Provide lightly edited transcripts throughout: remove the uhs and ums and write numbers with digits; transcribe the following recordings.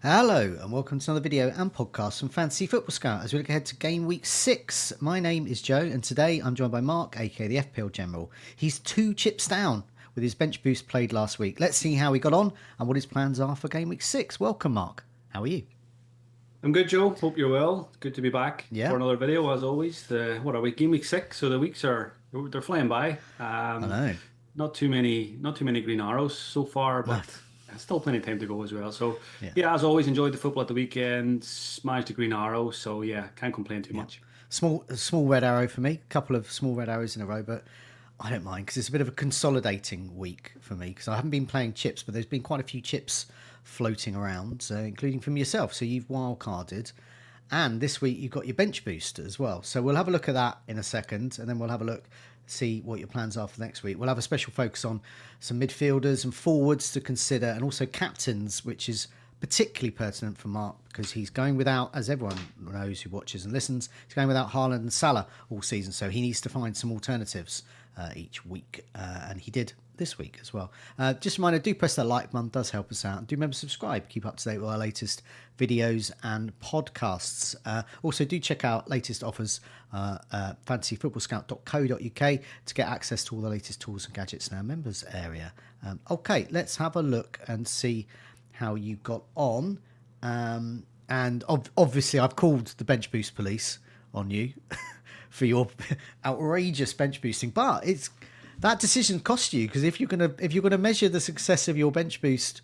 Hello and welcome to another video and podcast from Fantasy Football Scout as we look ahead to Game Week 6. My name is Joe and today I'm joined by Mark, aka the FPL General. He's 2 chips down with his bench boost played last week. Let's see how he got on and what his plans are for Game Week 6. Welcome, Mark. How are you? I'm good, Joe. Hope you're well. Good to be back Yeah, for another video, as always. What are we? Game week 6, so the weeks they're flying by. I know. Not too many green arrows so far, No. but still plenty of time to go as well. So Yeah. yeah, as always, enjoyed the football at the weekend. Smashed the green arrow, so yeah, can't complain too Yeah. much. Small red arrow for me. A couple of small red arrows in a row, but I don't mind because it's a bit of a consolidating week for me because I haven't been playing chips, but there's been quite a few chips floating around, including from yourself. So you've wildcarded. And this week you've got your bench boost as well. So we'll have a look at that in a second, and then we'll have a look, see what your plans are for next week. We'll have a special focus on some midfielders and forwards to consider, and also captains, which is particularly pertinent for Mark because he's going without, as everyone knows who watches and listens, he's going without Haaland and Salah all season. So he needs to find some alternatives each week, and he did this week as well. Just a reminder, do press that like button, does help us out. And do remember to subscribe, keep up to date with our latest videos and podcasts. Also, do check out latest offers fantasyfootballscout.co.uk to get access to all the latest tools and gadgets in our members area. Okay, let's have a look and see how you got on. And obviously, I've called the bench boost police on you for your outrageous bench boosting, but it's that decision cost you because if you're gonna measure the success of your bench boost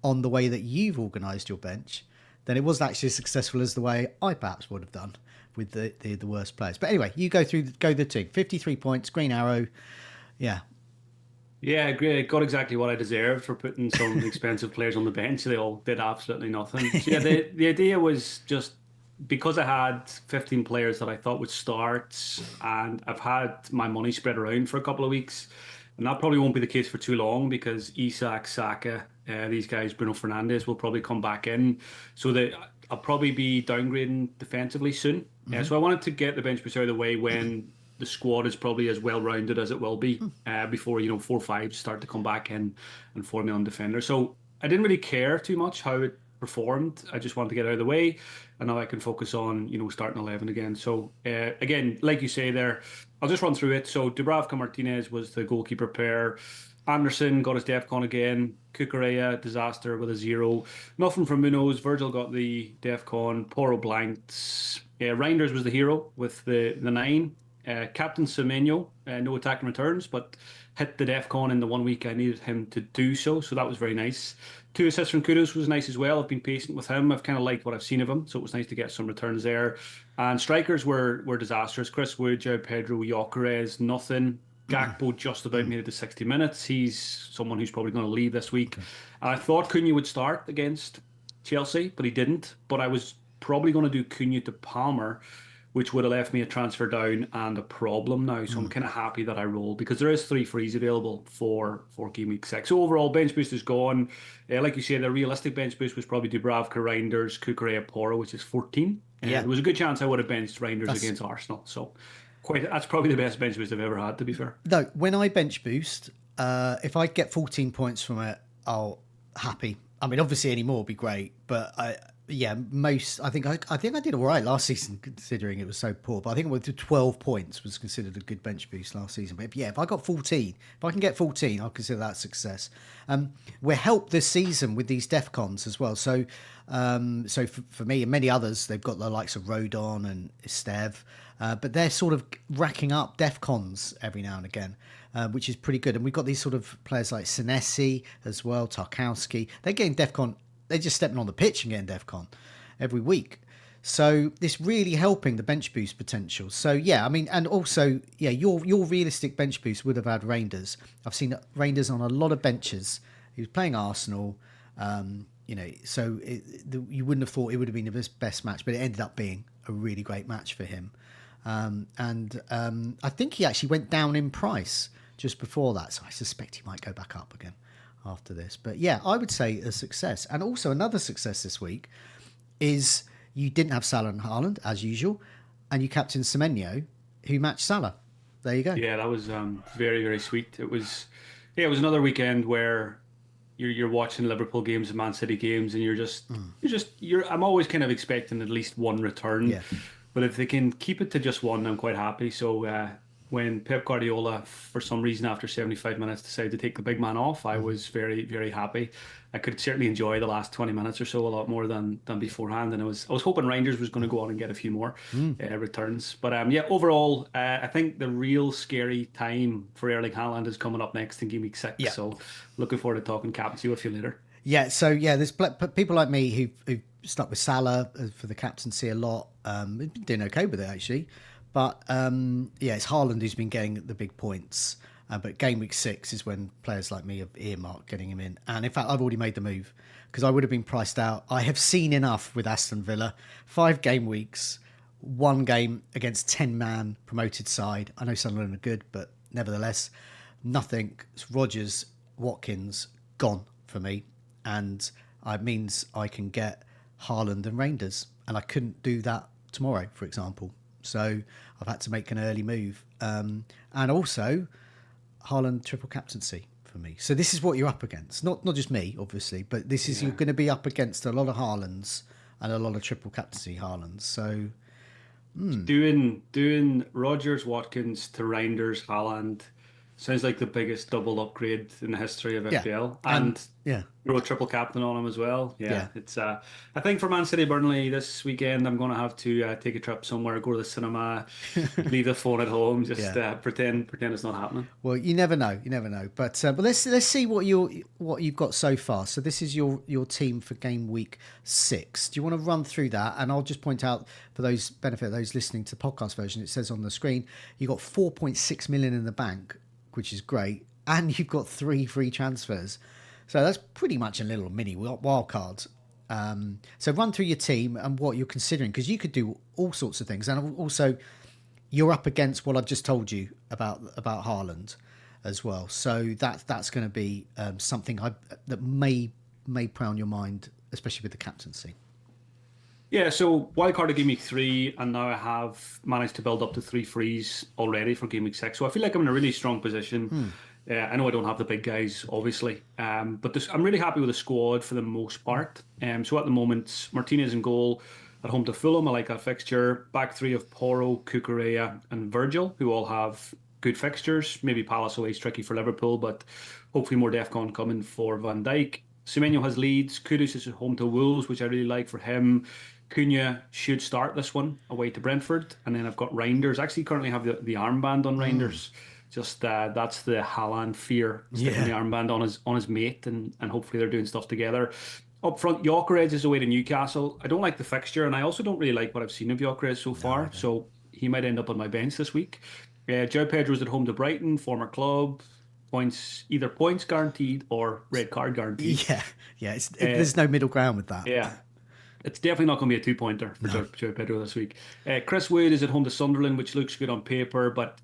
on the way that you've organised your bench, then it wasn't actually as successful as the way I perhaps would have done with the worst players. But anyway, you go the team. 53 points, green arrow. Yeah. Yeah, I agree. I got exactly what I deserved for putting some expensive players on the bench. They all did absolutely nothing. So yeah, the idea was just because I had 15 players that I thought would start, and I've had my money spread around for a couple of weeks, and that probably won't be the case for too long because Isak, Saka, these guys, Bruno Fernandes will probably come back in, so that I'll probably be downgrading defensively soon. So I wanted to get the bench boost out of the way when the squad is probably as well rounded as it will be before 4 or 5 start to come back in and form me on defender. So I didn't really care too much how it performed. I just wanted to get out of the way, and now I can focus on starting 11 again. So again, like you say there, I'll just run through it. So Dubravka Martinez was the goalkeeper pair. Anderson got his DEFCON again. Cucurella, disaster with a 0. Nothing from Munoz. Virgil got the DEFCON. Poro blanked. Reinders was the hero with the 9. Captain Semenyo, no attacking returns, but hit the DEFCON in the 1 week I needed him to do so. So that was very nice. 2 assists from Kudos was nice as well. I've been patient with him. I've kind of liked what I've seen of him. So it was nice to get some returns there. And strikers were disastrous. Chris Wood, João Pedro, Gyökeres, nothing. Gakpo just about made it to 60 minutes. He's someone who's probably going to leave this week. Okay. I thought Cunha would start against Chelsea, but he didn't. But I was probably going to do Cunha to Palmer, which would have left me a transfer down and a problem now. So I'm kind of happy that I rolled because there is 3 frees available for Game Week 6. So overall, bench boost is gone. Like you said, the realistic bench boost was probably Dubravka, Reinders, Cucurella, Poro, which is 14. Yeah. There was a good chance I would have benched Reinders That's against Arsenal. So that's probably the best bench boost I've ever had, to be fair. No, when I bench boost, if I get 14 points from it, I'll happy. I mean, obviously any more would be great, but I think I did all right last season considering it was so poor. But I think with 12 points was considered a good bench boost last season. But if I got 14, if I can get 14, I'll consider that a success. We're helped this season with these DEFCONs as well. So, for me and many others, they've got the likes of Rodon and Estev, but they're sort of racking up DEFCONs every now and again. Which is pretty good. And we've got these sort of players like Senesi as well, Tarkowski. They're getting DEFCON. They're just stepping on the pitch and getting DEFCON every week. So this really helping the bench boost potential. So yeah, I mean, and also, yeah, your realistic bench boost would have had Reinders. I've seen Reinders on a lot of benches. He was playing Arsenal, so you wouldn't have thought it would have been the best match, but it ended up being a really great match for him. I think he actually went down in price just before that, so I suspect he might go back up again after this. But yeah, I would say a success. And also another success this week is you didn't have Salah and Haaland as usual, and you captained Semenyo, who matched Salah. There you go. Yeah, that was very, very sweet. It was another weekend where you're watching Liverpool games and Man City games, and you're. I'm always kind of expecting at least one return, Yeah. but if they can keep it to just one, I'm quite happy. So when Pep Guardiola, for some reason, after 75 minutes, decided to take the big man off, I was very, very happy. I could certainly enjoy the last 20 minutes or so a lot more than beforehand, and I was hoping Rangers was going to go on and get a few more returns. But yeah, overall, I think the real scary time for Erling Haaland is coming up next in Game Week 6. Yeah. So looking forward to talking captaincy with you later. Yeah, so yeah, there's people like me who stuck with Salah for the captaincy a lot. He's been doing okay with it actually, but yeah, it's Haaland who's been getting the big points. But game week 6 is when players like me have earmarked getting him in. And in fact, I've already made the move because I would have been priced out. I have seen enough with Aston Villa. 5 game weeks, 1 game against 10-man promoted side. I know Sunderland are good, but nevertheless, nothing. It's Rodgers, Watkins, gone for me. And it means I can get Haaland and Rangers. And I couldn't do that tomorrow, for example. So I've had to make an early move. And also, Haaland triple captaincy for me. So this is what you're up against. Not just me, obviously, but this is you're going to be up against a lot of Haalands and a lot of triple captaincy Haalands. So Doing Rodgers, Watkins to Reinders, Haaland sounds like the biggest double upgrade in the history of yeah, FPL, and and yeah, throw a triple captain on him as well. yeah. Yeah, it's I think for Man City Burnley this weekend, I'm going to have to take a trip somewhere, go to the cinema, leave the phone at home, just Yeah. Pretend it's not happening. Well, you never know. You never know. But let's see what you've got so far. So this is your team for game week 6. Do you want to run through that? And I'll just point out for those benefit those listening to the podcast version, it says on the screen you got 4.6 million in the bank, which is great, and you've got 3 free transfers. So that's pretty much a little mini wild card. So run through your team and what you're considering, because you could do all sorts of things, and also you're up against what I've just told you about Haaland as well. So that's going to be something that may prey on your mind, especially with the captaincy. Yeah, so wildcard of Game Week 3, and now I have managed to build up to 3 frees already for Game Week 6. So I feel like I'm in a really strong position. I know I don't have the big guys, obviously, but I'm really happy with the squad for the most part. So at the moment, Martinez in goal at home to Fulham. I like that fixture. Back 3 of Porro, Cucurella, and Virgil, who all have good fixtures. Maybe Palace away is tricky for Liverpool, but hopefully more DEFCON coming for Van Dijk. Semenyo has Leeds. Kudus is at home to Wolves, which I really like for him. Cunha should start this one away to Brentford. And then I've got Reinders. I actually currently have the armband on Reinders. Just that's the Haaland fear, sticking the armband on his mate, and hopefully they're doing stuff together. Up front, Gyökeres is away to Newcastle. I don't like the fixture, and I also don't really like what I've seen of Gyökeres so far. So he might end up on my bench this week. Joe Pedro's at home to Brighton, former club. Either points guaranteed or red card guaranteed. Yeah. There's no middle ground with that. Yeah. It's definitely not going to be a 2-pointer for Joe Pedro this week. Chris Wood is at home to Sunderland, which looks good on paper, but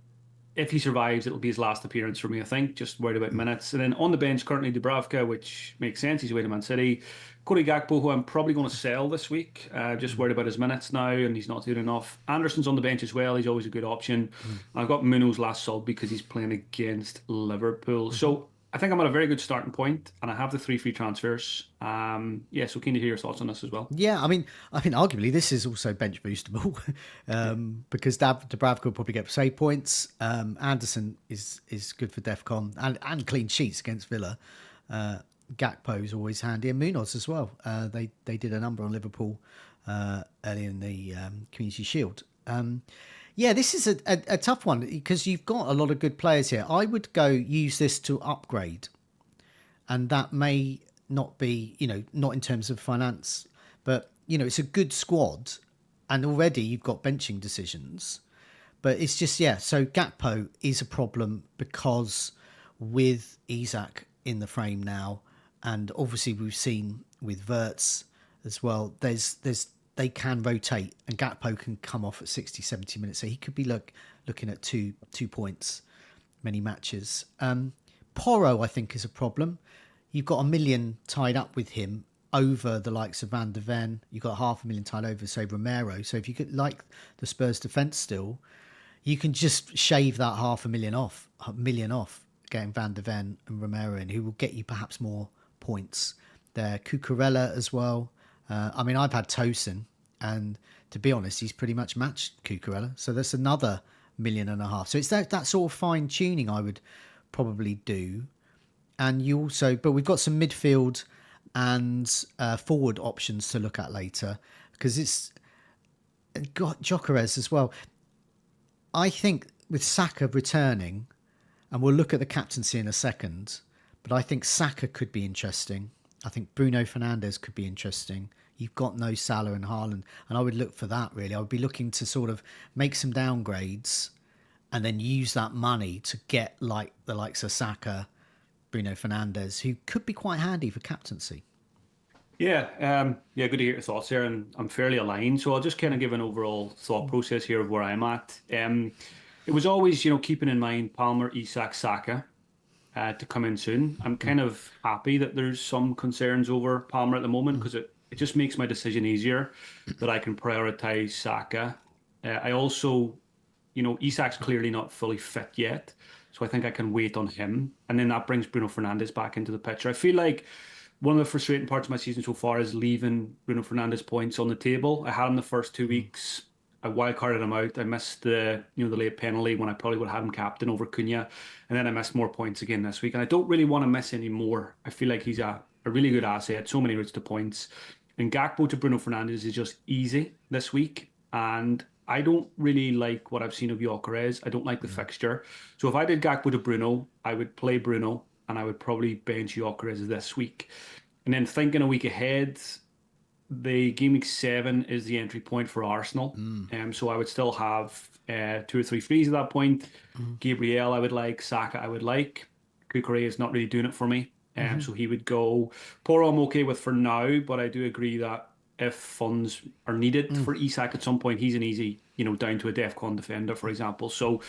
if he survives, it'll be his last appearance for me, I think. Just worried about minutes. And then on the bench, currently Dubravka, which makes sense. He's away to Man City. Cody Gakpo, who I'm probably going to sell this week. Just worried about his minutes now, and he's not doing enough. Anderson's on the bench as well. He's always a good option. I've got Muno's last sub because he's playing against Liverpool. So I think I'm at a very good starting point, and I have the 3 free transfers. So keen to hear your thoughts on this as well. Yeah, I mean, arguably this is also bench boostable because Dubravka will probably get save points. Anderson is good for DEFCON and clean sheets against Villa. Gakpo is always handy, and Munoz as well. They did a number on Liverpool early in the Community Shield. This is a tough one because you've got a lot of good players here. I would go use this to upgrade, and that may not be, not in terms of finance, but, it's a good squad, and already you've got benching decisions. But it's just, so Gakpo is a problem because with Isak in the frame now, and obviously we've seen with Wirtz as well, they can rotate, and Gakpo can come off at 60, 70 minutes. So he could be looking at two points, many matches. Porro, I think, is a problem. You've got 1 million tied up with him over the likes of Van de Ven. You've got 500,000 tied over, say, Romero. So if you could like the Spurs defence still, you can just shave that 500,000 off, getting Van de Ven and Romero in, who will get you perhaps more points there. Cucurella as well. I mean, I've had Tosin, and to be honest, he's pretty much matched Cucurella. So that's another 1.5 million. So it's that sort of fine tuning I would probably do. And you also, but we've got some midfield and forward options to look at later, because it's got Gyökeres as well. I think with Saka returning, and we'll look at the captaincy in a second, but I think Saka could be interesting. I think Bruno Fernandes could be interesting. You've got no Salah and Haaland, and I would look for that, really. I would be looking to sort of make some downgrades and then use that money to get like the likes of Saka, Bruno Fernandes, who could be quite handy for captaincy. Yeah, good to hear your thoughts there, and I'm fairly aligned. So I'll just kind of give an overall thought process here of where I'm at. It was always, keeping in mind Palmer, Isak, Saka to come in soon. I'm kind of happy that there's some concerns over Palmer at the moment because it just makes my decision easier that I can prioritize Saka. I also, Isak's clearly not fully fit yet, so I think I can wait on him, and then that brings Bruno Fernandes back into the picture. I feel like one of the frustrating parts of my season so far is leaving Bruno Fernandes points on the table. I had him the first 2 weeks. I wildcarded him out. I missed the late penalty when I probably would have had him captain over Cunha, and then I missed more points again this week. And I don't really want to miss any more. I feel like he's a really good asset. So many routes to points, and Gakpo to Bruno Fernandes is just easy this week. And I don't really like what I've seen of Gyökeres. I don't like the fixture. So if I did Gakpo to Bruno, I would play Bruno and I would probably bench Gyökeres this week. And then thinking a week ahead, the Gameweek 7 is the entry point for Arsenal. So I would still have 2 or 3 frees at that point. Gabriel I would like, Saka I would like. Kukurea is not really doing it for me. So he would go. Poro I'm okay with for now, but I do agree that if funds are needed for Isak at some point, he's an easy, down to a DEFCON defender, for example. So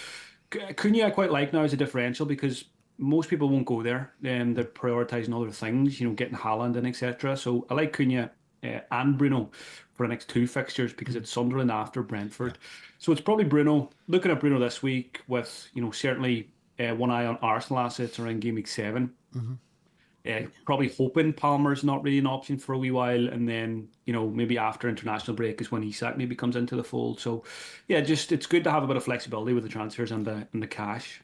Cunha I quite like now as a differential because most people won't go there and they're prioritizing other things, getting Haaland and etc. So I like Cunha and Bruno for the next 2 fixtures because it's Sunderland after Brentford. So it's probably Bruno. Looking at Bruno this week with, certainly one eye on Arsenal assets around Game Week 7. Probably hoping Palmer's not really an option for a wee while, and then maybe after international break is when Isak maybe comes into the fold. So yeah, just it's good to have a bit of flexibility with the transfers and the cash.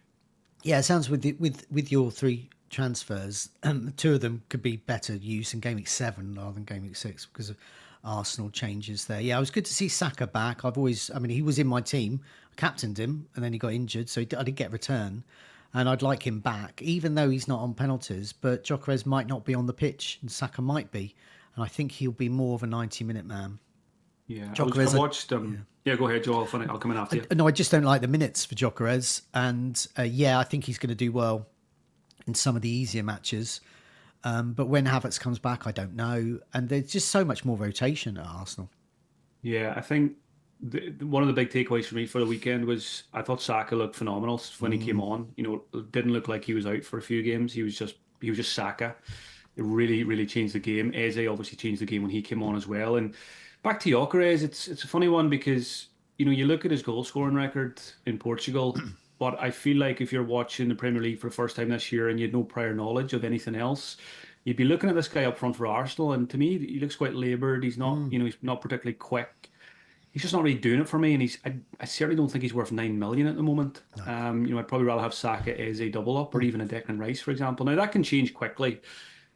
Yeah, it sounds with your 3 transfers, 2 of them could be better used in Game Week 7 rather than Game Week 6 because of Arsenal changes there. Yeah, it was good to see Saka back. He was in my team, I captained him, and then he got injured, so I did get a return, and I'd like him back, even though he's not on penalties. But Gyökeres might not be on the pitch, and Saka might be, and I think he'll be more of a 90-minute man. Yeah, I Gyökeres, watched. Yeah, go ahead, Joe. I'll come in after you. no, I just don't like the minutes for Gyökeres, and I think he's going to do well in some of the easier matches. But when Havertz comes back, I don't know. And there's just so much more rotation at Arsenal. Yeah, I think one of the big takeaways for me for the weekend was I thought Saka looked phenomenal when he came on. It didn't look like he was out for a few games. He was just Saka. It really, really changed the game. Eze obviously changed the game when he came on as well. And back to Gyökeres, it's a funny one because you look at his goal scoring record in Portugal, but I feel like if you're watching the Premier League for the first time this year and you had no prior knowledge of anything else, you'd be looking at this guy up front for Arsenal, and to me, he looks quite laboured. He's not particularly quick. He's just not really doing it for me, and I certainly don't think he's worth 9 million at the moment. No. I'd probably rather have Saka as a double up or even a Declan Rice, for example. Now that can change quickly.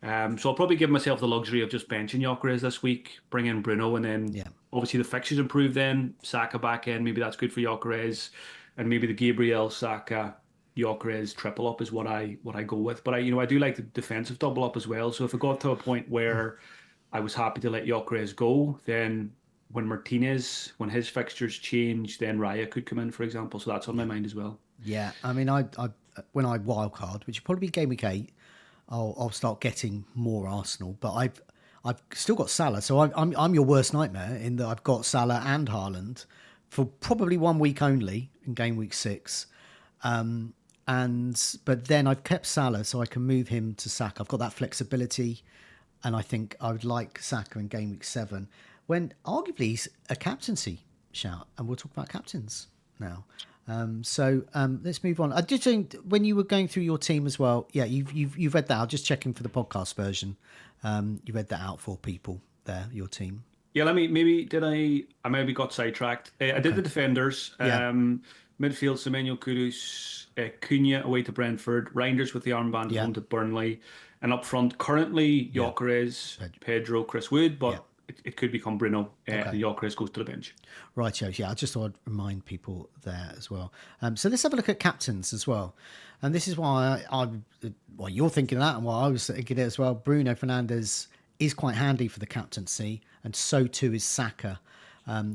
So I'll probably give myself the luxury of just benching Gyökeres this week, bring in Bruno, and then Yeah. obviously the fixtures improve. Then Saka back in, maybe that's good for Gyökeres, and maybe the Gabriel Saka Gyökeres triple up is what I go with. But I do like the defensive double up as well. So if it got to a point where I was happy to let Gyökeres go, then when his fixtures change, then Raya could come in, for example. So that's on my mind as well. Yeah. I mean, I when I wildcard, which will probably be Game Week 8, I'll start getting more Arsenal. But I've still got Salah, so I'm your worst nightmare in that I've got Salah and Haaland for probably 1 week only in Game Week 6. But then I've kept Salah so I can move him to Saka. I've got that flexibility, and I think I would like Saka in Game Week 7 when arguably he's a captaincy shout, and we'll talk about captains now. Let's move on. I did think when you were going through your team as well. Yeah, you've read that. I'm just checking for the podcast version. You read that out for people there. Your team. Yeah, let me maybe did I maybe got sidetracked. I did Okay. the defenders. Yeah. Midfield, Semenyo Kudus, Cunha away to Brentford, Rangers with the armband at Yeah. home to Burnley, and up front currently Yeah. Gyökeres, Ped- Pedro, Chris Wood, Yeah. but it could become Bruno, Okay. and Gyökeres goes to the bench. Right, yeah. I just thought I'd remind people there as well. So let's have a look at captains as well. And this is why well, you're thinking that, and why I was thinking it as well. Bruno Fernandes is quite handy for the captaincy, and so too is Saka.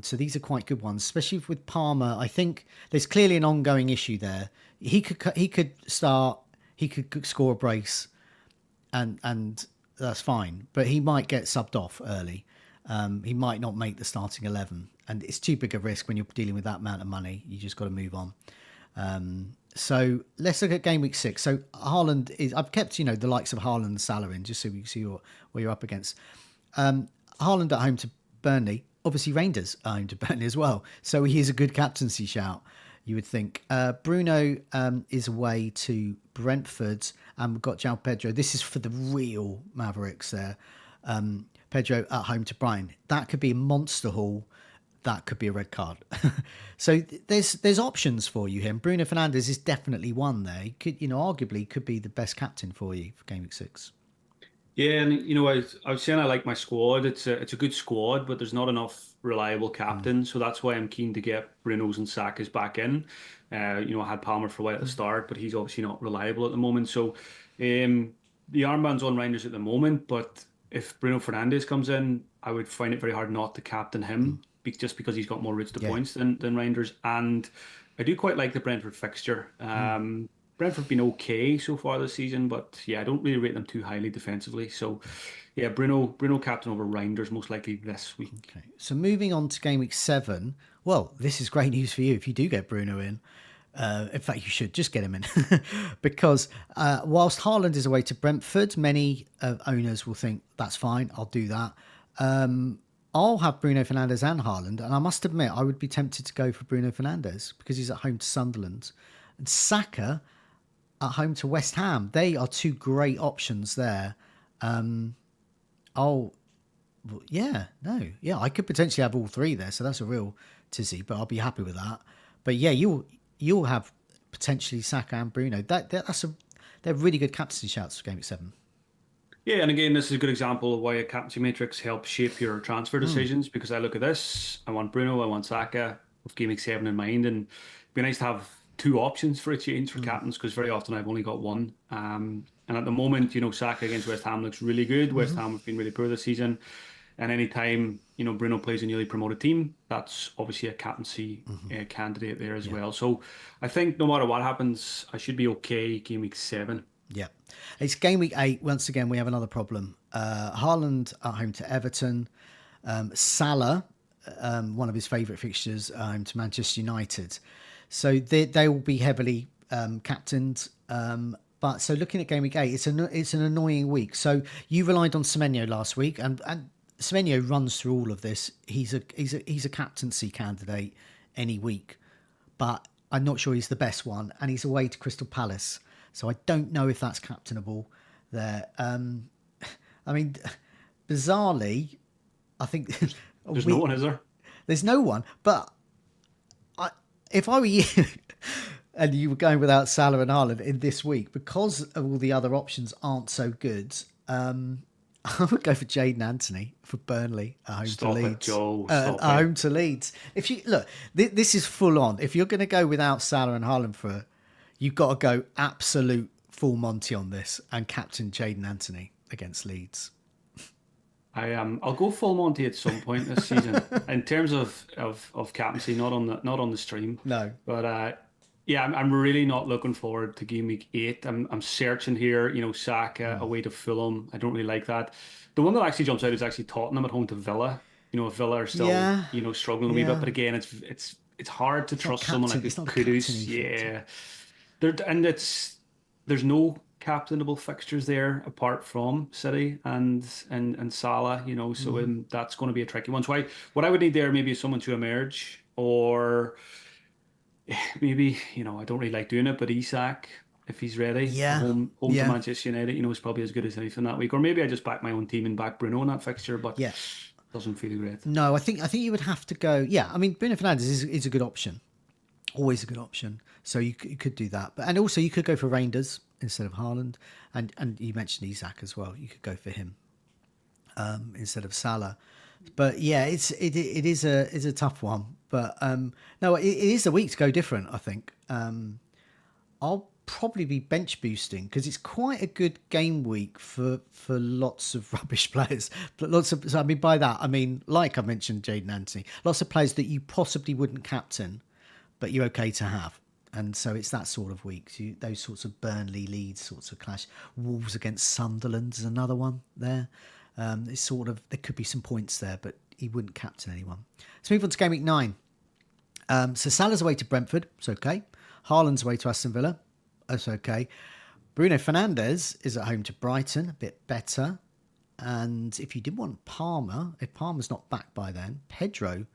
So these are quite good ones, especially with Palmer. I think there's clearly an ongoing issue there. He could start, he could score a brace, and that's fine. But he might get subbed off early. He might not make the starting 11, and it's too big a risk when you're dealing with that amount of money. You just got to move on. So let's look at game week 6. So Haaland is. I've kept the likes of Haaland and Salah in just so we can see what you're up against. Haaland at home to Burnley. Obviously, Rangers are home to Burnley as well. So he is a good captaincy shout, you would think. Bruno is away to Brentford, and we've got João Pedro. This is for the real Mavericks there. Pedro at home to Brighton. That could be a monster haul. That could be a red card. So there's options for you here. And Bruno Fernandes is definitely one there. He could, arguably could be the best captain for you for game week 6. Yeah, and I was saying I like my squad. It's a good squad, but there's not enough reliable captains, so that's why I'm keen to get Bruno's and Saka's back in. I had Palmer for a while at the start, but he's obviously not reliable at the moment. So, the armband's on Reinders at the moment, but if Bruno Fernandes comes in, I would find it very hard not to captain him, just because he's got more routes to Yeah. points than Reinders, and I do quite like the Brentford fixture. Brentford been okay so far this season, but yeah, I don't really rate them too highly defensively. So yeah, Bruno captain over Reinders most likely this week. Okay. So moving on to game week 7. Well, this is great news for you if you do get Bruno in. In fact, you should just get him in because whilst Haaland is away to Brentford, many owners will think that's fine. I'll do that. I'll have Bruno Fernandes and Haaland, and I must admit I would be tempted to go for Bruno Fernandes because he's at home to Sunderland, and Saka at home to West Ham. They are two great options there. Oh, well, yeah, no, yeah, I could potentially have all three there, so that's a real tizzy, but I'll be happy with that. But yeah, you'll have potentially Saka and Bruno. They're really good captaincy shouts for game week 7. Yeah, and again, this is a good example of why a captaincy matrix helps shape your transfer decisions. Because I look at this, I want Bruno, I want Saka, with game week 7 in mind, and it'd be nice to have two options for a change for captains because very often I've only got one. And at the moment, Saka against West Ham looks really good. West Ham have been really poor this season, and anytime Bruno plays a newly promoted team, that's obviously a captaincy candidate there as well. So I think no matter what happens, I should be okay game week 7. Yeah. It's game week 8. Once again, we have another problem. Haaland at home to Everton. Salah, one of his favourite fixtures, home to Manchester United. So they will be heavily captained. But so looking at game week 8, it's an annoying week. So you relied on Semenyo last week, and Semenyo runs through all of this. He's a captaincy candidate any week, but I'm not sure he's the best one, and he's away to Crystal Palace. So I don't know if that's captainable there. I mean, bizarrely, I think There's no one, is there? there's no one. But if I were you and you were going without Salah and Haaland in this week, because of all the other options aren't so good, I would go for Jaden Anthony for Burnley at home Stop to it, Leeds. Joe. At Stop it. home to Leeds. If you look, this is full on. If you're going to go without Salah and Haaland you've got to go absolute full Monty on this and captain Jaden Anthony against Leeds. I'll go full Monty at some point this season in terms of captaincy, not on the stream. No. But yeah, I'm really not looking forward to game week 8. I'm searching here, Saka away to Fulham. I don't really like that. The one that actually jumps out is actually Tottenham at home to Villa. If Villa are still, Yeah. struggling a wee bit. Yeah. But again, it's hard to It's not trust someone like captain. It's not a Kudus. captain Yeah. There's no captainable fixtures there apart from City and Salah, so that's going to be a tricky one. So what I would need there maybe is someone to emerge, or maybe, I don't really like doing it, but Isak, if he's ready, at Yeah, home to yeah, Manchester United, is probably as good as anything that week. Or maybe I just back my own team and back Bruno in that fixture, but yeah. doesn't feel great. No, I think you would have to go. Yeah, I mean, Bruno Fernandes is a good option, always a good option. So you could do that, but and also you could go for Reinders instead of Haaland, and you mentioned Isak as well. You could go for him instead of Salah. But yeah, it is a tough one. But no, it is a week to go different. I think I'll probably be bench boosting because it's quite a good game week for lots of rubbish players. But lots of, so I mean by that I mean, like I mentioned, Jaden Anthony, lots of players that you possibly wouldn't captain, but you're okay to have. And so it's that sort of week. Those sorts of Burnley, Leeds sorts of clash. Wolves against Sunderland is another one there. It's sort of, there could be some points there, but he wouldn't captain anyone. Let's move on to game week 9. So Salah's away to Brentford. It's okay. Haaland's away to Aston Villa. That's okay. Bruno Fernandes is at home to Brighton. A bit better. And if you did want Palmer, if Palmer's not back by then, Pedro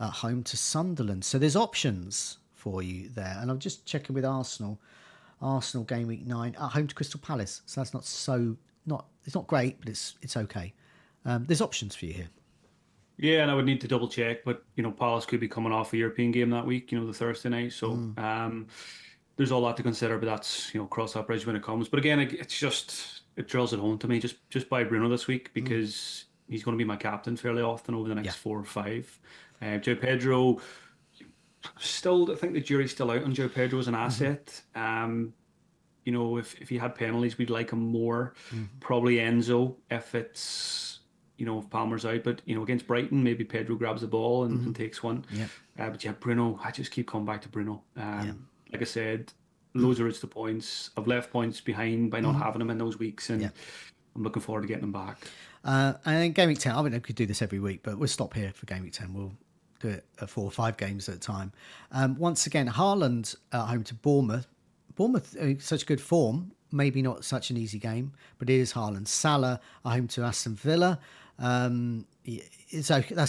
at home to Sunderland. So there's options for you there. And I'm just checking with Arsenal. Arsenal game week 9 at home to Crystal Palace. So that's it's not great, but it's okay. There's options for you here. Yeah, and I would need to double check, but Palace could be coming off a European game that week, the Thursday night. So there's a lot to consider, but that's cross that bridge when it comes. But again, it drills it home to me. Just buy Bruno this week because he's going to be my captain fairly often over the Yeah. next 4 or 5. Joe Pedro, still, I think the jury's still out on Joe Pedro as an asset. If he had penalties, we'd like him more. Probably Enzo if if Palmer's out. But against Brighton, maybe Pedro grabs the ball and takes one. Yeah. But yeah, Bruno, I just keep coming back to Bruno. Yeah. Like I said, loads of routes to points. I've left points behind by not having him in those weeks, Yeah. and I'm looking forward to getting them back. And then game week 10, I mean, I could do this every week, but we'll stop here for game week 10. We'll do it at 4 or 5 games at a time. Once again, Haaland at home to Bournemouth. Bournemouth, such good form. Maybe not such an easy game, but it is Haaland. Salah at home to Aston Villa. That's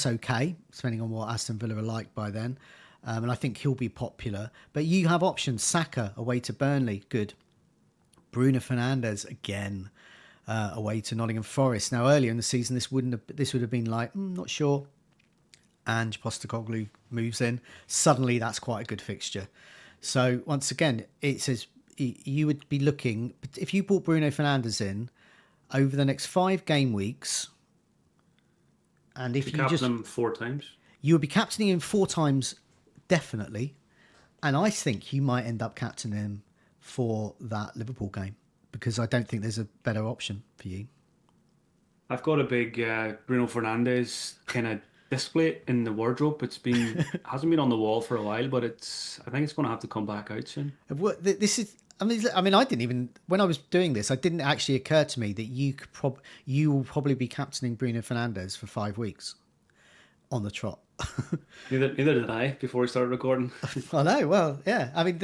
okay, depending on what Aston Villa are like by then. And I think he'll be popular. But you have options. Saka away to Burnley. Good. Bruno Fernandes again away to Nottingham Forest. Now earlier in the season, this would have been like not sure. And Postecoglou moves in. Suddenly, that's quite a good fixture. So once again, it says you would be looking, if you brought Bruno Fernandes in over the next 5 game weeks, and if you Captain just him 4 times. you would be captaining him 4 times, definitely. And I think you might end up captaining him for that Liverpool game because I don't think there's a better option for you. I've got a big Bruno Fernandes kind of display in the wardrobe. Hasn't been on the wall for a while, but I think it's going to have to come back out soon. This is. I mean, I didn't even when I was doing this, it didn't actually occur to me that you will probably be captaining Bruno Fernandes for 5 weeks on the trot. Neither did I before we started recording. I know. Well, yeah. I mean,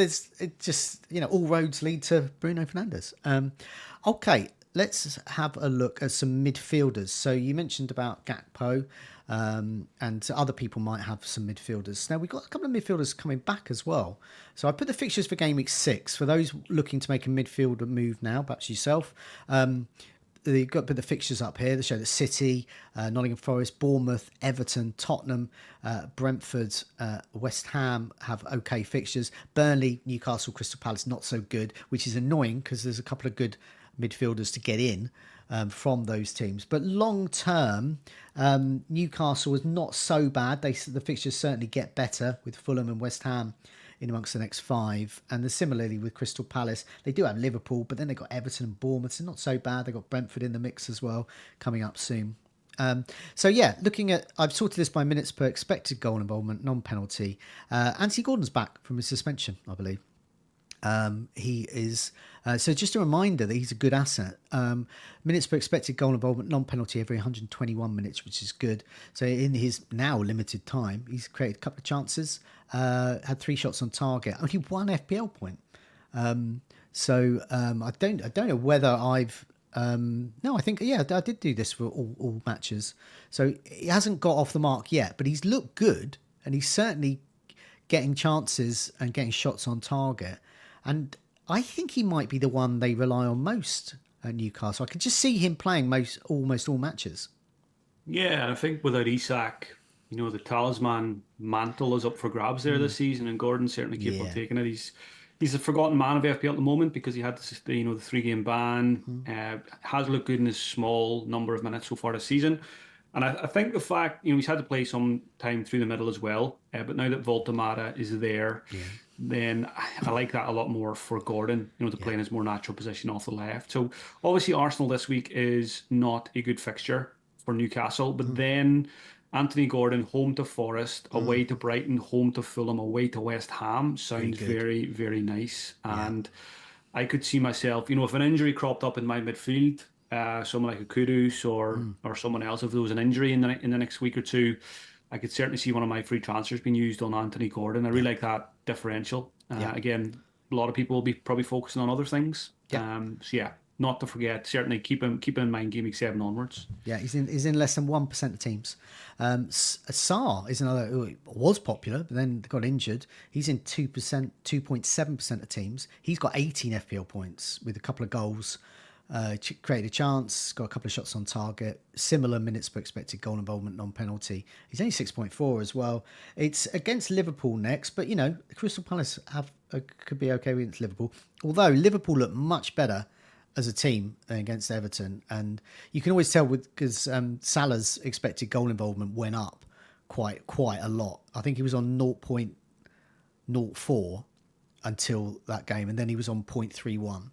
all roads lead to Bruno Fernandes. Okay, let's have a look at some midfielders. So you mentioned about Gakpo, and other people might have some midfielders. Now we've got a couple of midfielders coming back as well. So I put the fixtures for game week 6 for those looking to make a midfielder move now, perhaps yourself. You've got the fixtures up here. They show that City, Nottingham Forest, Bournemouth, Everton, Tottenham, Brentford, West Ham have okay fixtures. Burnley, Newcastle, Crystal Palace not so good, which is annoying because there's a couple of good midfielders to get in from those teams. But long term, Newcastle is not so bad. The fixtures certainly get better with Fulham and West Ham in amongst the next 5. And similarly with Crystal Palace, they do have Liverpool, but then they've got Everton and Bournemouth. So not so bad. They've got Brentford in the mix as well, coming up soon. So yeah, looking at, I've sorted this by minutes per expected goal involvement, non-penalty. Anthony Gordon's back from his suspension, I believe. He is so just a reminder that he's a good asset. Minutes per expected goal involvement, non-penalty every 121 minutes, which is good. So in his now limited time, he's created a couple of chances, had 3 shots on target, only 1 FPL point. I don't know whether I've no, I think I did do this for all matches. So he hasn't got off the mark yet, but he's looked good and he's certainly getting chances and getting shots on target. And I think he might be the one they rely on most at Newcastle. I could just see him playing almost all matches. Yeah, I think without Isak, the talisman mantle is up for grabs there this season, and Gordon's certainly capable of Yeah. taking it. He's a forgotten man of FPL at the moment because he had the 3 game ban. Has looked good in his small number of minutes so far this season. And I think the fact, he's had to play some time through the middle as well. But now that Voltamata is there, Yeah. then I like that a lot more for Gordon, to Yeah. play in his more natural position off the left. So obviously Arsenal this week is not a good fixture for Newcastle, but then Anthony Gordon home to Forest, away to Brighton, home to Fulham, away to West Ham Very sounds good. very, very nice. Yeah. And I could see myself, if an injury cropped up in my midfield, someone like a Kudus or someone else, if there was an injury in the next week or two, I could certainly see one of my free transfers being used on Anthony Gordon. I Yeah. really like that differential. Yeah. Again, a lot of people will be probably focusing on other things. Yeah. So yeah, not to forget, certainly keep in mind Gameweek 7 onwards. Yeah, he's in less than 1% of teams. Sarr is another who was popular, but then got injured. He's in 2.7% of teams. He's got 18 FPL points with a couple of goals. Created a chance, got a couple of shots on target, similar minutes per expected goal involvement, non-penalty. He's only 6.4 as well. It's against Liverpool next, but Crystal Palace could be okay against Liverpool. Although Liverpool look much better as a team against Everton, and you can always tell because Salah's expected goal involvement went up quite a lot. I think he was on 0.04 until that game, and then he was on 0.31.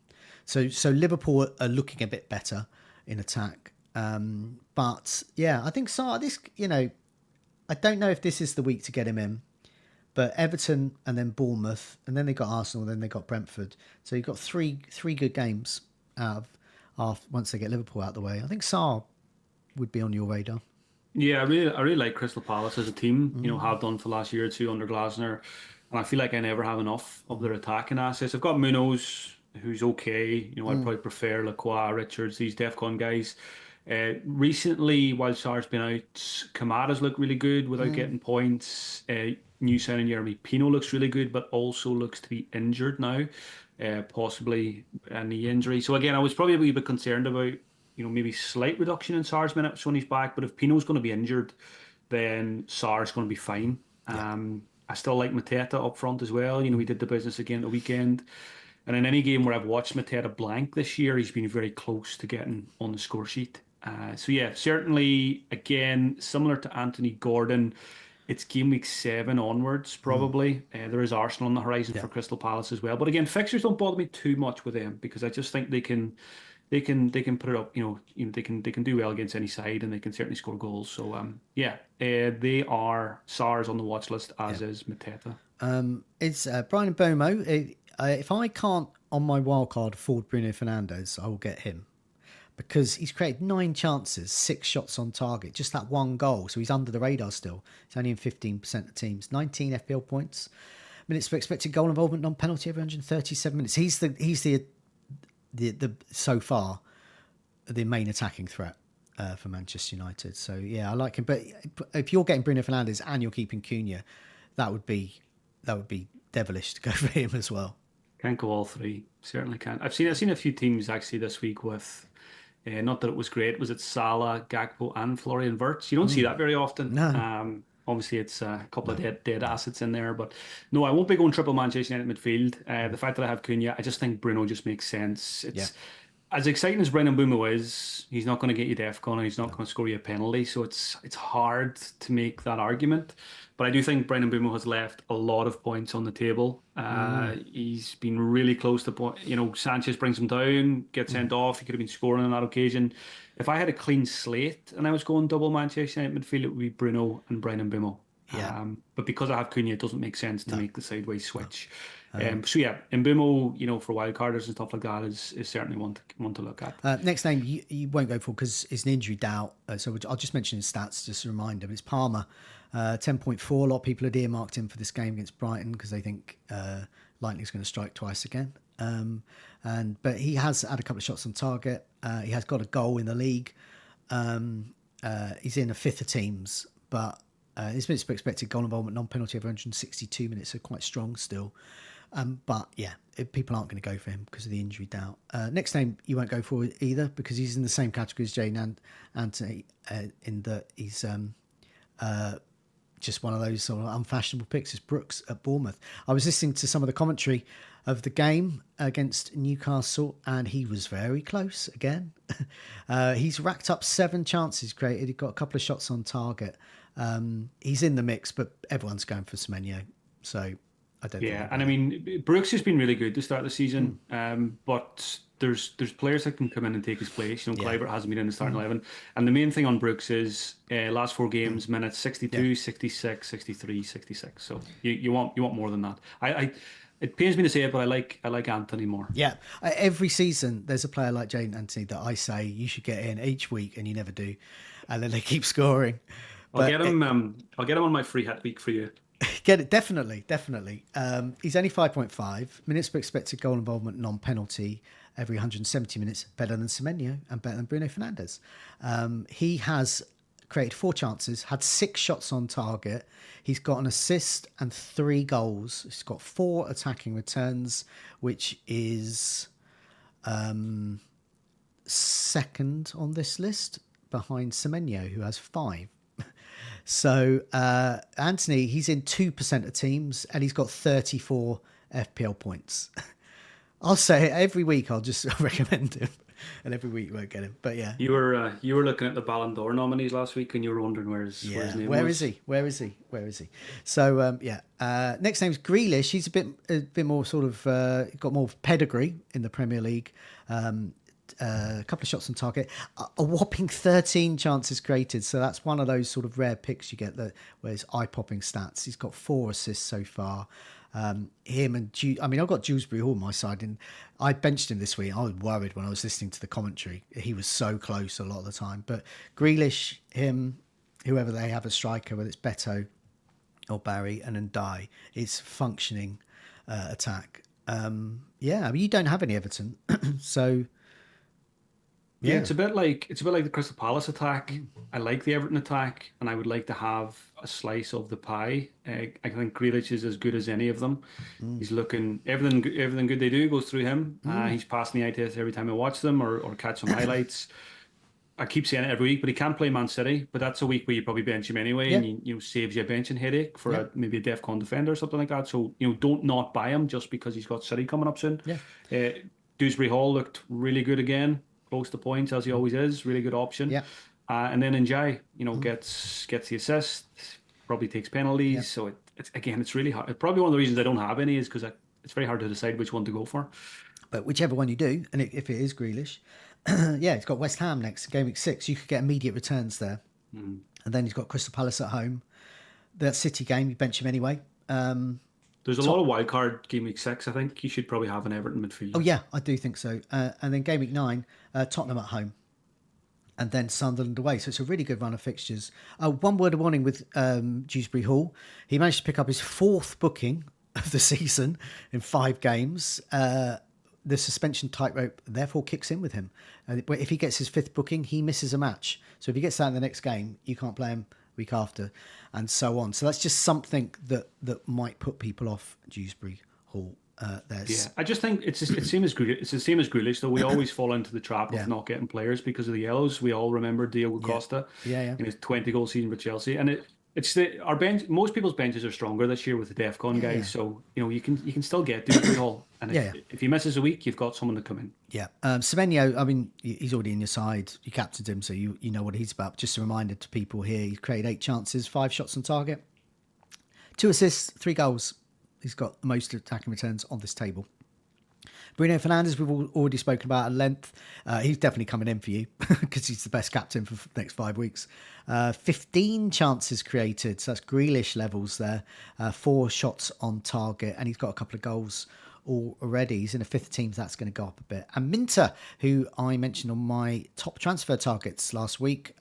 So Liverpool are looking a bit better in attack. But yeah, I think Sarr, I don't know if this is the week to get him in, but Everton and then Bournemouth, and then they got Arsenal, then they got Brentford. So you've got three good games out of once they get Liverpool out of the way. I think Sarr would be on your radar. Yeah, I really like Crystal Palace as a team, have done for the last year or two under Glasner. And I feel like I never have enough of their attacking assets. I've got Munoz, who's okay. I'd probably prefer Lacroix, Richards, these DEFCON guys. Recently, while Sarr's been out, Kamada's looked really good without getting points. New signing Jeremy Pino looks really good, but also looks to be injured now, possibly a knee injury. So again, I was probably a wee bit concerned about maybe slight reduction in Sarr's minutes when he's back. But if Pino's going to be injured, then Sarr's going to be fine. Yeah. I still like Mateta up front as well. We did the business again the weekend. And in any game where I've watched Mateta blank this year, he's been very close to getting on the score sheet. So yeah, certainly, again, similar to Anthony Gordon, it's game week 7 onwards, probably. There is Arsenal on the horizon Yeah. for Crystal Palace as well. But again, fixtures don't bother me too much with them because I just think they can put it up. They can do well against any side, and they can certainly score goals. So yeah, they are SARS on the watch list, as is Mateta. It's Brian Bomo. If I can't on my wildcard afford Bruno Fernandes, I will get him because he's created 9 chances, 6 shots on target, just that one goal. So he's under the radar still. He's only in 15% of teams, 19 FPL points, minutes per expected goal involvement, non-penalty every 137 minutes. He's the so far the main attacking threat for Manchester United. So yeah, I like him. But if you're getting Bruno Fernandes and you're keeping Cunha, that would be devilish to go for him as well. Can't go all three. Certainly can't. I've seen a few teams actually this week with. Not that it was great. Was it Salah, Gakpo, and Florian Wirtz? You don't see that very often. No. Obviously, it's a couple of dead assets in there, but no, I won't be going triple Manchester United midfield. The fact that I have Cunha, I just think Bruno just makes sense. It's as exciting as Brennan Mbeumo is. He's not going to get you DEFCON, and he's not going to score you a penalty. So it's hard to make that argument. But I do think Brennan Mbeumo has left a lot of points on the table. He's been really close to point. Sanchez brings him down, gets sent off. He could have been scoring on that occasion. If I had a clean slate and I was going double Manchester United midfield, it would be Bruno and Brennan Mbeumo. Yeah. But because I have Cunha, it doesn't make sense to make the sideways switch. So yeah, Mbeumo, for wildcarders and stuff like that is certainly one to look at. Next name you won't go for because it's an injury doubt. So I'll just mention his stats just to remind him. It's Palmer, 10.4. A lot of people had earmarked him for this game against Brighton because they think Lightning's going to strike twice again. But he has had a couple of shots on target. He has got a goal in the league. He's in a fifth of teams, but His minutes per expected goal involvement, non-penalty over 162 minutes, so quite strong still. But yeah, people aren't going to go for him because of the injury doubt. Next name you won't go for either because he's in the same category as Jane Anthony in that he's just one of those sort of unfashionable picks. Is Brooks at Bournemouth. I was listening to some of the commentary of the game against Newcastle and he was very close again. He's racked up 7 chances created. He got a couple of shots on target. He's in the mix, but everyone's going for Semenyo. So I don't Yeah, think. and I mean Brooks has been really good to start the season, but there's players that can come in and take his place. Yeah. Kluivert hasn't been in the starting 11, and the main thing on Brooks is last 4 games minutes 62, 66, 63, 66. So you want more than that. I it pains me to say it, but I like Anthony more. Yeah, every season there's a player like Jane Anthony that I say you should get in each week, and you never do, and then they keep scoring. I'll get him. I'll get him on my free hit week for you. Get it, definitely. He's only 5.5 minutes per expected goal involvement, non-penalty every 170 minutes, better than Semenyo and better than Bruno Fernandes. He has created 4 chances, had 6 shots on target. He's got an assist and 3 goals. He's got 4 attacking returns, which is second on this list behind Semenyo, who has 5. So Anthony, he's in 2% of teams and he's got 34 FPL points. I'll say it every week. I'll just recommend him, and every week you won't get him. But yeah, you were looking at the Ballon d'Or nominees last week, and you were wondering where his name was. Where is he? So next name's Grealish. He's a bit more sort of got more pedigree in the Premier League. A couple of shots on target, a whopping 13 chances created. So that's one of those sort of rare picks you get where it's eye-popping stats. He's got 4 assists so far. Him and I've got Dewsbury Hall on my side, and I benched him this week. I was worried when I was listening to the commentary. He was so close a lot of the time. But Grealish, him, whoever they have a striker, whether it's Beto or Barry, and Ndai, it's functioning attack. You don't have any Everton, so. Yeah, it's a bit like the Crystal Palace attack. I like the Everton attack, and I would like to have a slice of the pie. I think Grealish is as good as any of them. He's looking everything good they do goes through him. He's passing the eye test every time I watch them or catch some highlights. I keep saying it every week, but he can't play Man City. But that's a week where you probably bench him anyway, and you saves you a benching headache for maybe a DEFCON defender or something like that. So don't not buy him just because he's got City coming up soon. Yeah, Dewsbury Hall looked really good again. Close to points as he always is, really good option. Yeah. And then Njai, gets the assist, probably takes penalties. Yeah. So it's really hard. Probably one of the reasons I don't have any is because it's very hard to decide which one to go for. But whichever one you do, and if it is Grealish, it's got West Ham next, Gameweek 6. You could get immediate returns there. And then he's got Crystal Palace at home. That City game, you bench him anyway. There's a lot of wildcard Gameweek 6. I think you should probably have an Everton midfield. Oh, yeah, I do think so. And then Gameweek 9, Tottenham at home. And then Sunderland away. So it's a really good run of fixtures. One word of warning with Dewsbury Hall. He managed to pick up his 4th booking of the season in 5 games. The suspension tightrope therefore kicks in with him. If he gets his 5th booking, he misses a match. So if he gets that in the next game, you can't play him week after, and so on. So that's just something that might put people off Dewsbury Hall. I just think it's the same as Grealish. Though we always fall into the trap of not getting players because of the yellows. We all remember Diogo Costa in his 20-goal season for Chelsea, and our bench. Most people's benches are stronger this year with the DEFCON guys, so you can still get Dewsbury Hall, and if he misses a week, you've got someone to come in. Yeah, Semenyo, I mean, he's already in your side. You captained him, so you know what he's about. Just a reminder to people here: he created 8 chances, 5 shots on target, 2 assists, 3 goals. He's got the most attacking returns on this table. Bruno Fernandes, we've already spoken about at length. He's definitely coming in for you because he's the best captain for the next 5 weeks. 15 chances created, so that's Grealish levels there. 4 shots on target, and he's got a couple of goals already. He's in a 5th team, so that's going to go up a bit. And Minter, who I mentioned on my top transfer targets last week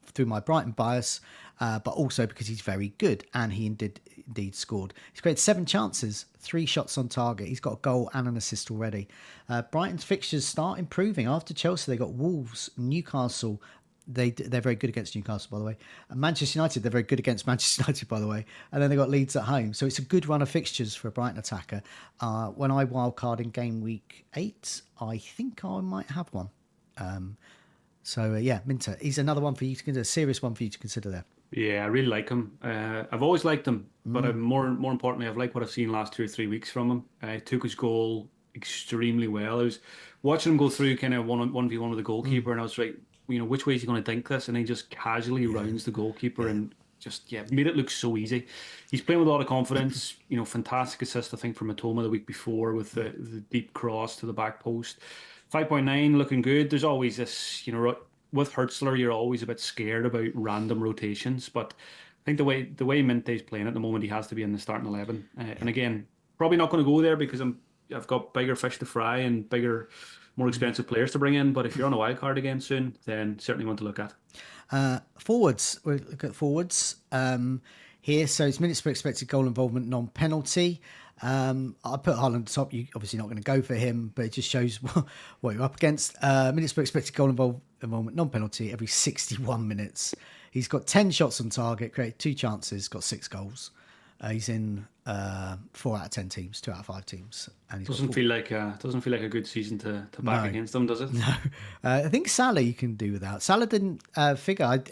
through my Brighton bias, but also because he's very good, and he indeed scored. He's created 7 chances, 3 shots on target. He's got a goal and an assist already. Brighton's fixtures start improving. After Chelsea, they got Wolves, Newcastle, they're very good against Newcastle, by the way. And Manchester United, they're very good against Manchester United, by the way. And then they got Leeds at home, so it's a good run of fixtures for a Brighton attacker. When I wildcard in game week 8, I think I might have one. Yeah, Minter, he's another one for you to consider, a serious one for you to consider there. Yeah, I really like him. I've always liked him, but more importantly, I've liked what I've seen last 2 or 3 weeks from him. Took his goal extremely well. I was watching him go through kind of one v one with the goalkeeper, and I was like, which way is he going to dink this? And he just casually rounds the goalkeeper and just made it look so easy. He's playing with a lot of confidence. Fantastic assist I think from Matoma the week before with the deep cross to the back post. 5.9 looking good. There's always this, with Hertzler, you're always a bit scared about random rotations, but I think the way Mintay's playing at the moment, he has to be in the starting 11. And again, probably not going to go there because I've got bigger fish to fry and bigger, more expensive players to bring in. But if you're on a wild card again soon, then certainly one to look at. Forwards, we'll look at forwards here. So it's minutes per expected goal involvement, non-penalty. I put Haaland top. You're obviously not going to go for him, but it just shows what you're up against. Minutes per expected goal involvement, non-penalty every 61 minutes. He's got 10 shots on target, created 2 chances, got 6 goals. He's in 4 out of 10 teams, 2 out of 5 teams, and he doesn't feel like a good season to back against them, does it? No, I think Salah you can do without. Salah didn't figure.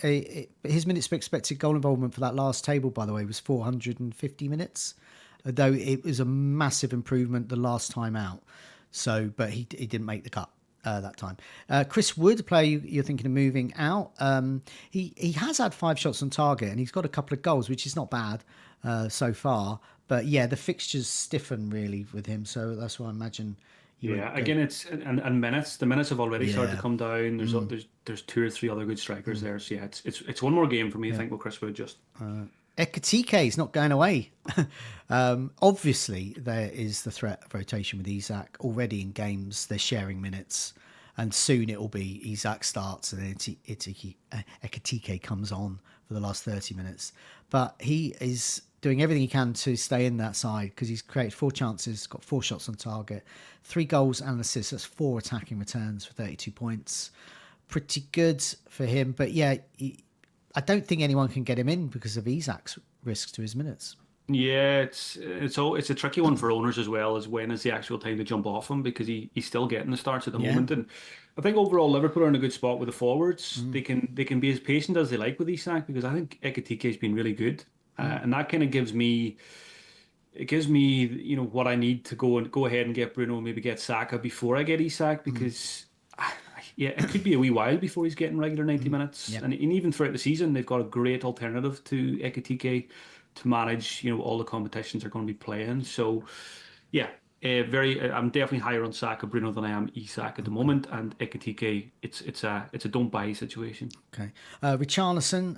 His minutes per expected goal involvement for that last table, by the way, was 450 minutes, though it was a massive improvement the last time out. So, but he didn't make the cut. That time. Chris Wood, a player you're thinking of moving out. He has had 5 shots on target and he's got a couple of goals, which is not bad so far. But yeah, the fixtures stiffen really with him, so that's why I imagine. Again, it's and minutes. The minutes have already started to come down. There's 2 or 3 other good strikers there. So yeah, it's one more game for me. I think with Chris Wood just. Ekitike is not going away. Obviously, there is the threat of rotation with Isak already in games. They're sharing minutes, and soon it will be Isak starts and then Ekitike comes on for the last 30 minutes. But he is doing everything he can to stay in that side because he's created 4 chances, got 4 shots on target, 3 goals and assists. That's 4 attacking returns for 32 points. Pretty good for him. But yeah, I don't think anyone can get him in because of Isak's risks to his minutes. Yeah, it's a tricky one for owners as well, as when is the actual time to jump off him because he's still getting the starts at the moment. And I think overall Liverpool are in a good spot with the forwards. They can be as patient as they like with Isak because I think Ekitike has been really good, and that kind of gives me what I need to go ahead and get Bruno, maybe get Saka before I get Isak because. Yeah, it could be a wee while before he's getting regular 90 minutes. And even throughout the season, they've got a great alternative to Ekitike to manage, all the competitions they're going to be playing. So, yeah, I'm definitely higher on Saka Bruno than I am Isak at the moment. And Ekitike, it's a don't buy situation. Okay. Richarlison,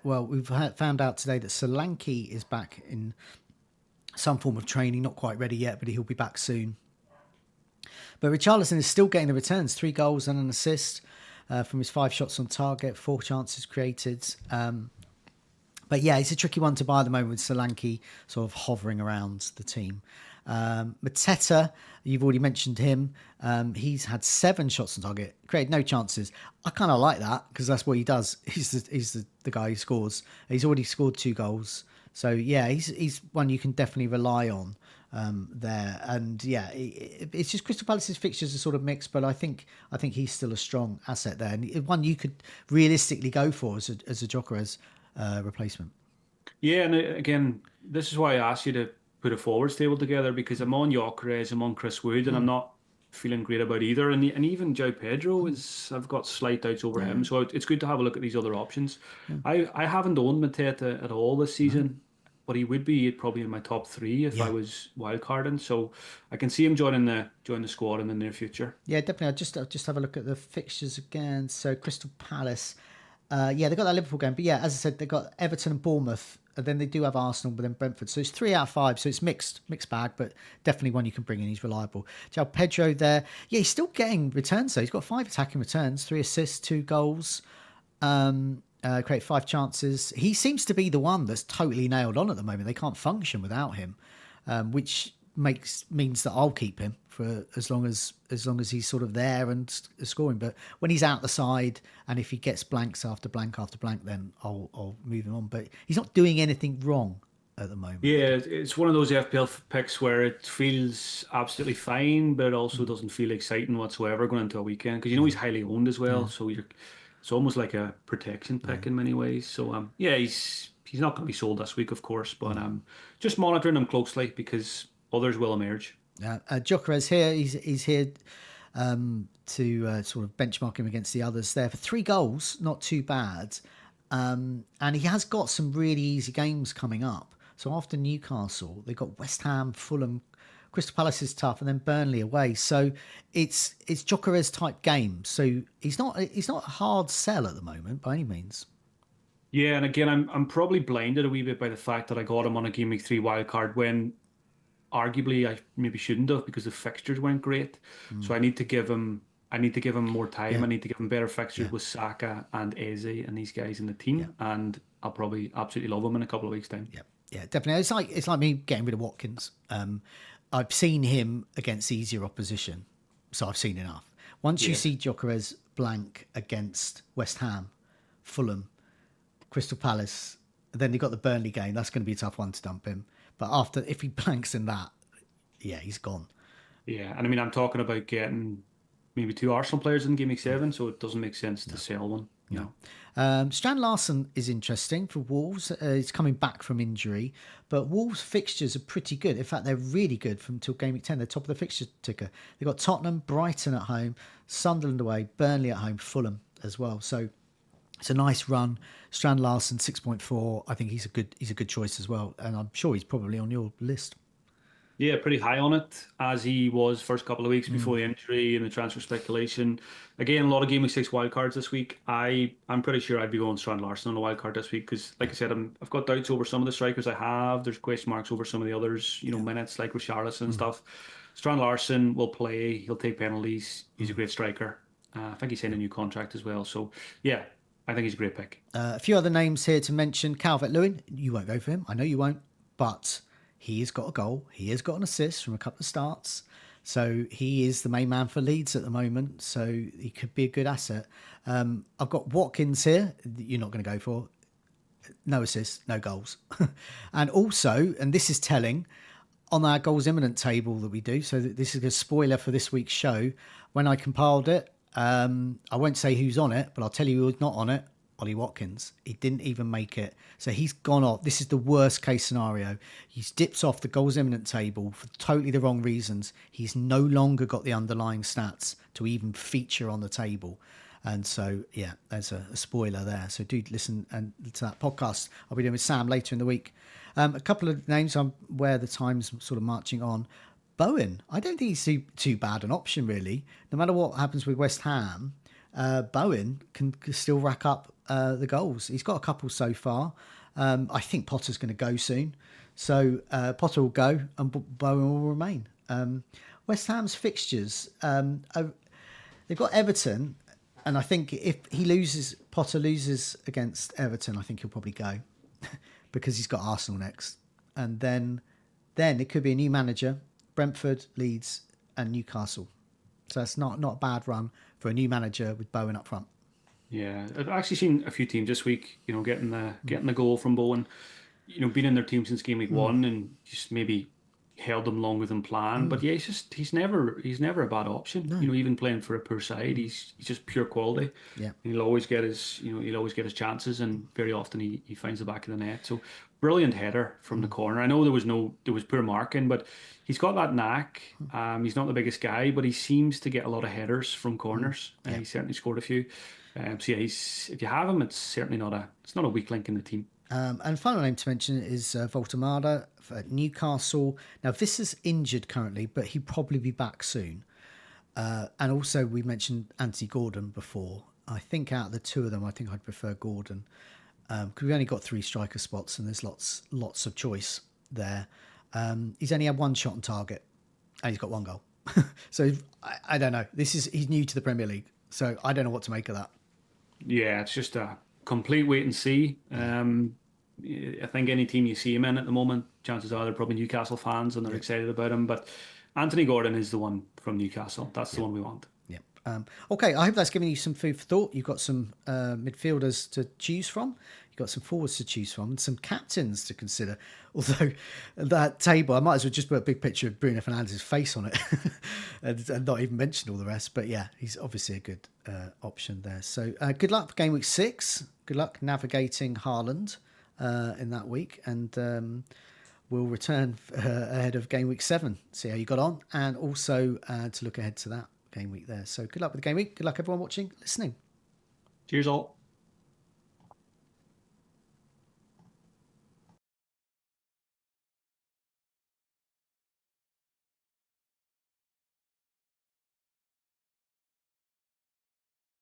well, we've found out today that Solanke is back in some form of training, not quite ready yet, but he'll be back soon. But Richarlison is still getting the returns, 3 goals and an assist from his 5 shots on target, 4 chances created. But yeah, it's a tricky one to buy at the moment with Solanke sort of hovering around the team. Mateta, you've already mentioned him. He's had 7 shots on target, created no chances. I kind of like that because that's what he does. He's the guy who scores. He's already scored 2 goals. So yeah, he's one you can definitely rely on there. And yeah, it's just Crystal Palace's fixtures are sort of mixed, but I think he's still a strong asset there and one you could realistically go for as a Gyökeres replacement. Yeah, and again, this is why I asked you to put a forwards table together because I'm on Gyökeres, I'm on Chris Wood, and I'm not feeling great about either. And even João Pedro I've got slight doubts over him, so it's good to have a look at these other options. I haven't owned Mateta at all this season. But he would be probably in my top 3 if I was wildcarding. So I can see him join the squad in the near future. Yeah, definitely. I'll just have a look at the fixtures again. So Crystal Palace, they've got that Liverpool game. But yeah, as I said, they've got Everton and Bournemouth. And then they do have Arsenal, but then Brentford. So it's 3 out of 5. So it's mixed bag, but definitely one you can bring in. He's reliable. João Pedro there. Yeah, he's still getting returns though. He's got 5 attacking returns, 3 assists, 2 goals. Create 5 chances. He seems to be the one that's totally nailed on at the moment. They can't function without him, which means that I'll keep him for as long as he's sort of there and scoring. But when he's out the side, and if he gets blanks after blank after blank, then I'll move him on. But he's not doing anything wrong at the moment. Yeah, it's one of those FPL picks where it feels absolutely fine, but it also doesn't feel exciting whatsoever going into a weekend because you know he's highly owned as well. So it's almost like a protection pick in many ways. So yeah, he's not going to be sold this week, of course, but just monitoring him closely because others will emerge. Jokeres here. He's here to sort of benchmark him against the others there for 3 goals. Not too bad. And he has got some really easy games coming up. So after Newcastle, they've got West Ham, Fulham, Crystal Palace is tough, and then Burnley away. So it's Jokeres type game. So he's not a hard sell at the moment by any means. Yeah, and again, I'm probably blinded a wee bit by the fact that I got him on a Game Week 3 wild card when arguably I maybe shouldn't have because the fixtures weren't great. So I need to give him more time. Yeah, I need to give him better yeah, fixtures with Saka and Eze and these guys in the yeah, team, and I'll probably absolutely love him in a couple of weeks' time. yeah, yeah. Definitely, it's like me getting rid of Watkins. I've seen him against easier opposition, so I've seen enough. Once you Yeah. see Jokeres blank against West Ham, Fulham, Crystal Palace, then you've got the Burnley game. That's going to be a tough one to dump him. But if he blanks in that, yeah, he's gone. Yeah, and I mean I'm talking about getting maybe 2 Arsenal players in Game Week 7, so it doesn't make sense to sell one, you know. Strand Larson is interesting for Wolves. He's coming back from injury, but Wolves' fixtures are pretty good. In fact, they're really good from till Game Week 10. They're top of the fixture ticker. They've got Tottenham, Brighton at home, Sunderland away, Burnley at home, Fulham as well. So it's a nice run. Strand Larson 6.4. I think he's a good choice as well, and I'm sure he's probably on your list. Yeah, pretty high on it as he was first couple of weeks before the injury and the transfer speculation. Again, a lot of Game Week 6 wildcards this week. I'm pretty sure I'd be going Strand Larson on a wildcard this week because, like I said, I've got doubts over some of the strikers I have. There's question marks over some of the others. You know, minutes like Richarlison and stuff. Strand Larson will play. He'll take penalties. He's a great striker. I think he's signed a new contract as well. So yeah, I think he's a great pick. A few other names here to mention. Calvert-Lewin, you won't go for him. I know you won't, but he has got a goal. He has got an assist from a couple of starts. So he is the main man for Leeds at the moment. So he could be a good asset. I've got Watkins here that you're not going to go for. No assists, no goals. And also, and this is telling, on our goals imminent table that we do, so this is a spoiler for this week's show, when I compiled it, I won't say who's on it, but I'll tell you who's not on it. Ollie Watkins. He didn't even make it. So he's gone off. This is the worst case scenario. He's dipped off the goals imminent table for totally the wrong reasons. He's no longer got the underlying stats to even feature on the table. And so, yeah, there's a spoiler there. So do listen to that podcast I'll be doing with Sam later in the week. A couple of names where the time's sort of marching on. Bowen, I don't think he's too bad an option, really. No matter what happens with West Ham, Bowen can still rack up the goals. He's got a couple so far. I think Potter's going to go soon. So Potter will go and Bowen will remain. West Ham's fixtures, they've got Everton. And I think if Potter loses against Everton, I think he'll probably go because he's got Arsenal next. And then it could be a new manager, Brentford, Leeds and Newcastle. So it's not a bad run for a new manager with Bowen up front. Yeah, I've actually seen a few teams this week, you know, getting the goal from Bowen, you know, been in their team since Game Week 1 and just maybe held them longer than planned. But yeah, he's never a bad option. No. You know, even playing for a poor side, he's just pure quality. Yeah. And he'll always get his chances, and very often he finds the back of the net. So brilliant header from the corner. I know there was poor marking, but he's got that knack. He's not the biggest guy, but he seems to get a lot of headers from corners, and he certainly scored a few. So yeah, if you have him, it's certainly not a weak link in the team. And final name to mention is Voltemada at Newcastle. Now, this is injured currently, but he'll probably be back soon. And also, we mentioned Anthony Gordon before. I think out of the two of them, I think I'd prefer Gordon because we've only got 3 striker spots and there's lots of choice there. He's only had 1 shot on target and he's got 1 goal. So I don't know. He's new to the Premier League, so I don't know what to make of that. Yeah, it's just a complete wait and see. I think any team you see him in at the moment chances are they're probably Newcastle fans and they're excited about him. But Anthony Gordon is the one from Newcastle. That's the one we want. Yeah. Okay, I hope that's given you some food for thought. You've got some midfielders to choose from. You've got some forwards to choose from and some captains to consider. Although that table, I might as well just put a big picture of Bruno Fernandes' face on it and not even mention all the rest. But yeah, he's obviously a good option there. So good luck for Game Week 6. Good luck navigating Haaland in that week. And we'll return ahead of Game Week 7, see how you got on. And also to look ahead to that game week there. So good luck with the game week. Good luck everyone watching, listening. Cheers all.